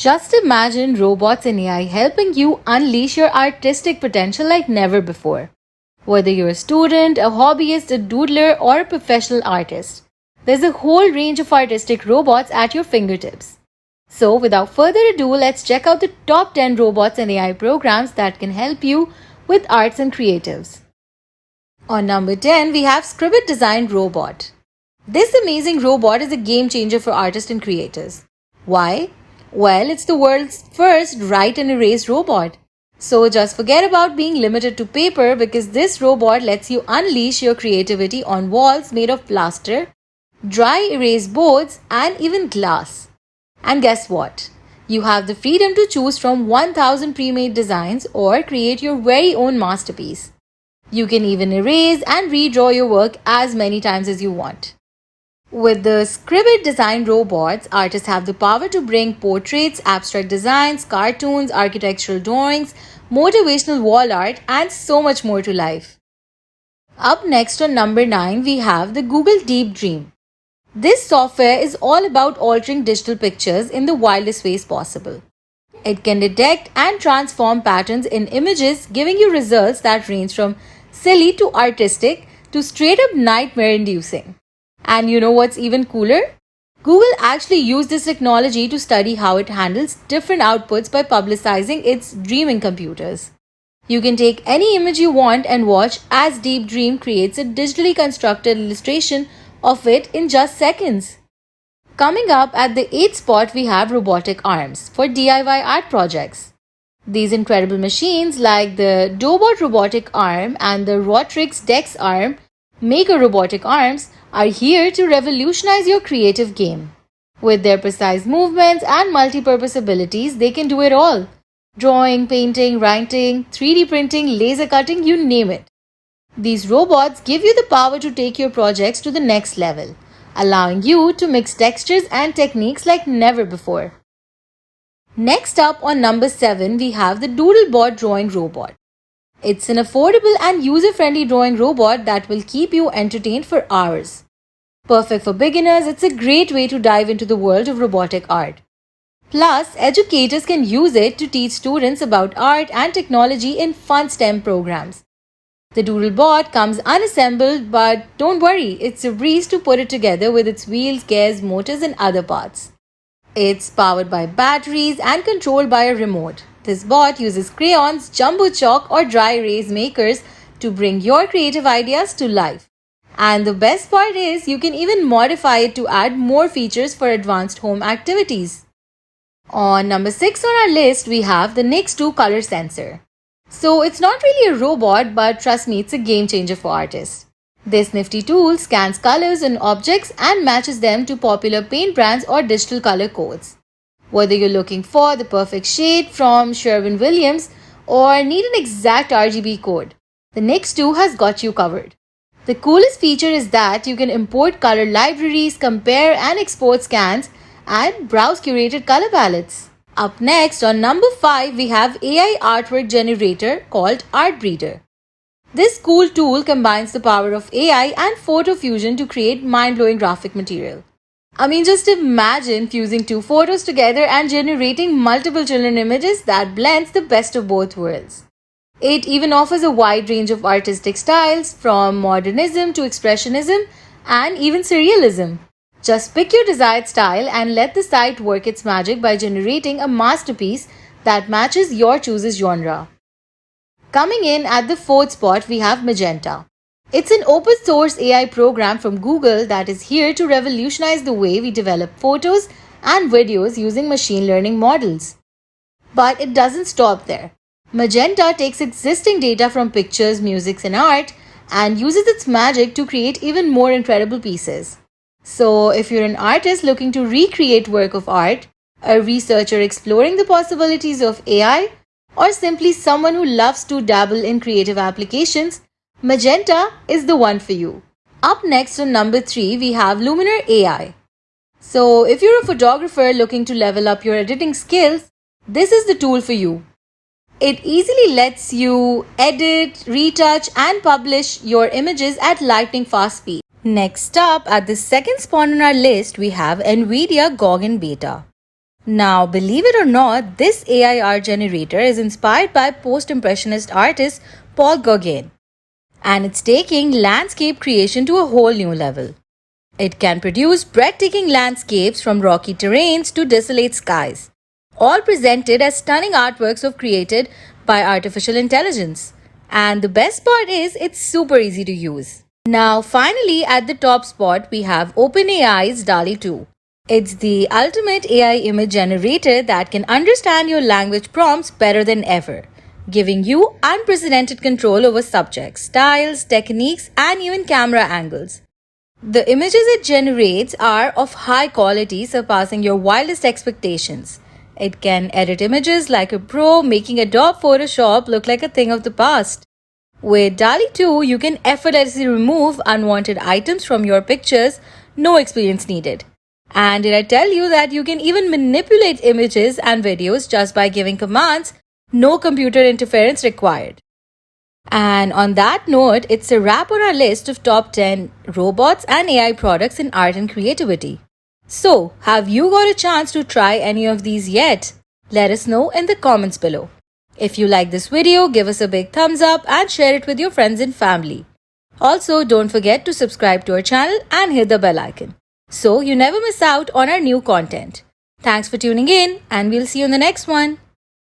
Just imagine robots and AI helping you unleash your artistic potential like never before. Whether you're a student, a hobbyist, a doodler, or a professional artist, there's a whole range of artistic robots at your fingertips. So, without further ado, let's check out the top 10 robots and AI programs that can help you with arts and creatives. On number 10, we have Scribit Design Robot. This amazing robot is a game changer for artists and creators. Why? Well, it's the world's first write and erase robot. So just forget about being limited to paper because this robot lets you unleash your creativity on walls made of plaster, dry erase boards, and even glass. And guess what? You have the freedom to choose from 1000 pre-made designs or create your very own masterpiece. You can even erase and redraw your work as many times as you want. With the Scribit design robots, artists have the power to bring portraits, abstract designs, cartoons, architectural drawings, motivational wall art, and so much more to life. Up next on number 9, we have the Google Deep Dream. This software is all about altering digital pictures in the wildest ways possible. It can detect and transform patterns in images, giving you results that range from silly to artistic to straight up nightmare inducing. And you know what's even cooler? Google actually used this technology to study how it handles different outputs by publicizing its dreaming computers. You can take any image you want and watch as Deep Dream creates a digitally constructed illustration of it in just seconds. Coming up at the 8th spot, we have robotic arms for DIY art projects. These incredible machines like the Dobot robotic arm and the Robotics Dex arm, Maker robotic arms, are here to revolutionize your creative game. With their precise movements and multi-purpose abilities, they can do it all. Drawing, painting, writing, 3D printing, laser cutting, you name it. These robots give you the power to take your projects to the next level, allowing you to mix textures and techniques like never before. Next up on number 7, we have the Doodlebot drawing robot. It's an affordable and user-friendly drawing robot that will keep you entertained for hours. Perfect for beginners, it's a great way to dive into the world of robotic art. Plus, educators can use it to teach students about art and technology in fun STEM programs. The Doodlebot comes unassembled, but don't worry, it's a breeze to put it together with its wheels, gears, motors, and other parts. It's powered by batteries and controlled by a remote. This bot uses crayons, jumbo chalk, or dry erase makers to bring your creative ideas to life. And the best part is, you can even modify it to add more features for advanced home activities. On number 6 on our list, we have the Nix 2 color sensor. So it's not really a robot, but trust me, it's a game changer for artists. This nifty tool scans colors in objects and matches them to popular paint brands or digital color codes. Whether you're looking for the perfect shade from Sherwin-Williams or need an exact RGB code, the Nix 2 has got you covered. The coolest feature is that you can import color libraries, compare and export scans, and browse curated color palettes. Up next, on number 5, we have AI artwork generator called ArtBreeder. This cool tool combines the power of AI and photo fusion to create mind-blowing graphic material. I mean, just imagine fusing two photos together and generating multiple children images that blends the best of both worlds. It even offers a wide range of artistic styles, from modernism to expressionism and even surrealism. Just pick your desired style and let the site work its magic by generating a masterpiece that matches your choice's genre. Coming in at the 4th spot, we have Magenta. It's an open source AI program from Google that is here to revolutionize the way we develop photos and videos using machine learning models. But it doesn't stop there. Magenta takes existing data from pictures, music, and art and uses its magic to create even more incredible pieces. So, if you're an artist looking to recreate work of art, a researcher exploring the possibilities of AI, or simply someone who loves to dabble in creative applications, Magenta is the one for you. Up next on number 3, we have Luminar AI. So, if you're a photographer looking to level up your editing skills, this is the tool for you. It easily lets you edit, retouch, and publish your images at lightning fast speed. Next up, at the 2nd spot on our list, we have NVIDIA Gauguin Beta. Now, believe it or not, this AI art generator is inspired by post-impressionist artist Paul Gauguin, and it's taking landscape creation to a whole new level. It can produce breathtaking landscapes from rocky terrains to desolate skies, all presented as stunning artworks of created by artificial intelligence. And the best part is it's super easy to use. Now, finally, at the top spot, we have OpenAI's DALI 2. It's the ultimate AI image generator that can understand your language prompts better than ever, giving you unprecedented control over subjects, styles, techniques, and even camera angles. The images it generates are of high quality, surpassing your wildest expectations. It can edit images like a pro, making Adobe Photoshop look like a thing of the past. With DALI 2, you can effortlessly remove unwanted items from your pictures, no experience needed. And did I tell you that you can even manipulate images and videos just by giving commands, no computer interference required? And on that note, it's a wrap on our list of top 10 robots and AI products in art and creativity. So, have you got a chance to try any of these yet? Let us know in the comments below. If you like this video, give us a big thumbs up and share it with your friends and family. Also, don't forget to subscribe to our channel and hit the bell icon so you never miss out on our new content. Thanks for tuning in, and we'll see you in the next one.